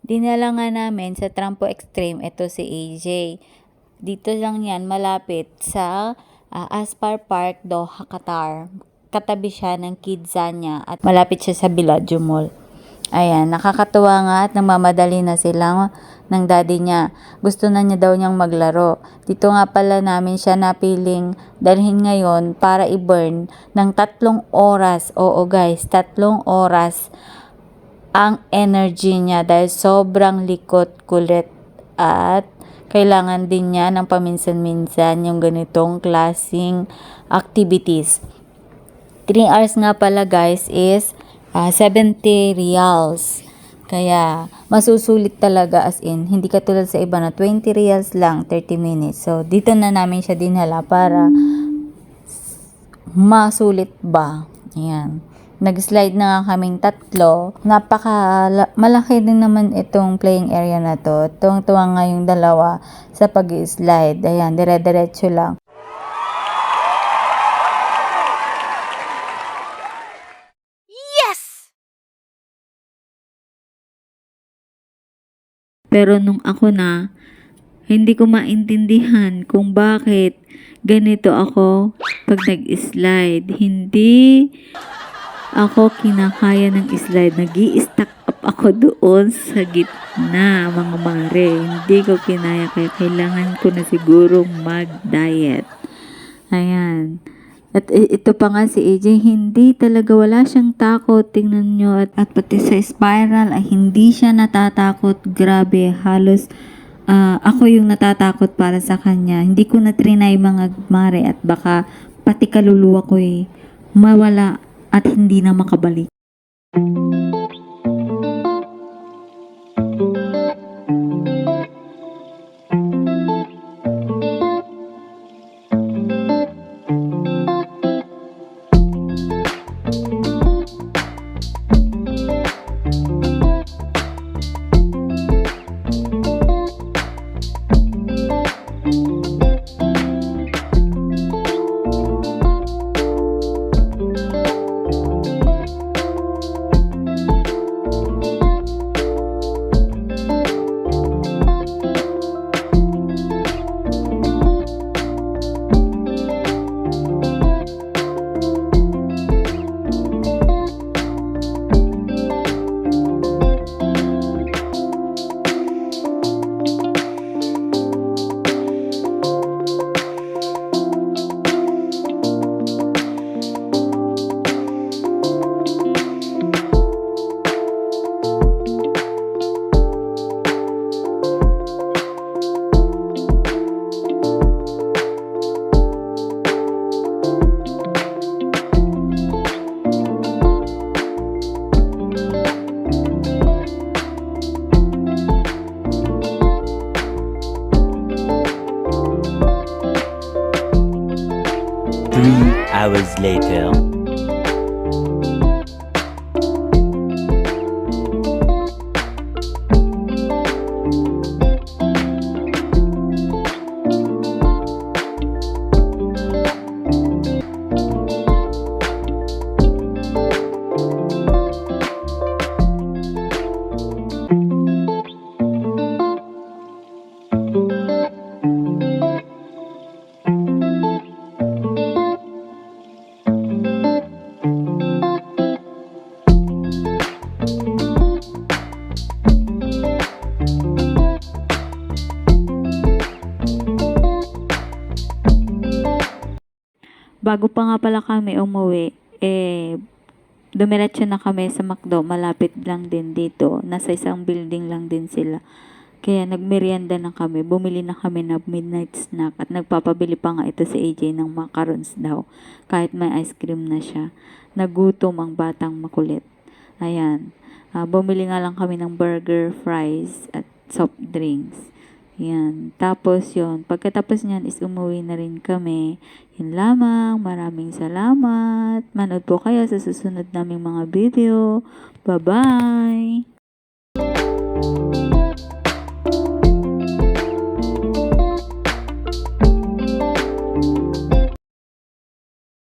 dinala nga namin sa Trampo Extreme, ito si AJ. Dito lang yan, malapit sa Aspar Park, Doha, Qatar. Katabi siya ng Kidzania at malapit siya sa Bellagio Mall. Ayan, nakakatuwa nga at namamadali na sila ng daddy niya. Gusto na niya daw niyang maglaro. Dito nga pala namin siya napiling dalhin ngayon para i-burn ng 3 oras. Oo guys, 3 oras ang energy niya dahil sobrang likot, kulit at kailangan din niya ng paminsan-minsan yung ganitong klaseng activities. 3 hours nga pala guys is 70 reals. Kaya masusulit talaga, as in hindi katulad sa iba na 20 reals lang 30 minutes. So dito na namin siya dinala para masulit ba. Ayan. Nag-slide na nga kaming 3. Malaki din naman itong playing area na to. Tuwang-tuwa nga yung dalawa sa pag-slide. Ayan, dire-diretso lang. Pero nung ako na, hindi ko maintindihan kung bakit ganito ako pag nag-slide. Hindi ako kinakaya ng slide. Nag-i-stack up ako doon sa gitna, mga mare. Hindi ko kinaya, kaya kailangan ko na siguro mag-diet. Ayan. At ito pa nga si AJ, hindi talaga, wala siyang takot. Tingnan nyo. At pati sa spiral ay hindi siya natatakot. Grabe, halos ako yung natatakot para sa kanya. Hindi ko na trinay mga mare at baka pati kaluluwa ko mawala at hindi na makabalik. Hours later. Bago pa nga pala kami umuwi, dumiretso na kami sa McDo. Malapit lang din dito. Nasa isang building lang din sila. Kaya nagmerienda na kami. Bumili na kami ng midnight snack. At nagpapabili pa nga ito si AJ ng macarons daw. Kahit may ice cream na siya. Nagutom ang batang makulit. Ayan. Bumili nga lang kami ng burger, fries, at soft drinks. Yan. Tapos yun, pagkatapos niyan is umuwi na rin kami. Yun lamang. Maraming salamat. Manood po kayo sa susunod naming mga video. Bye-bye!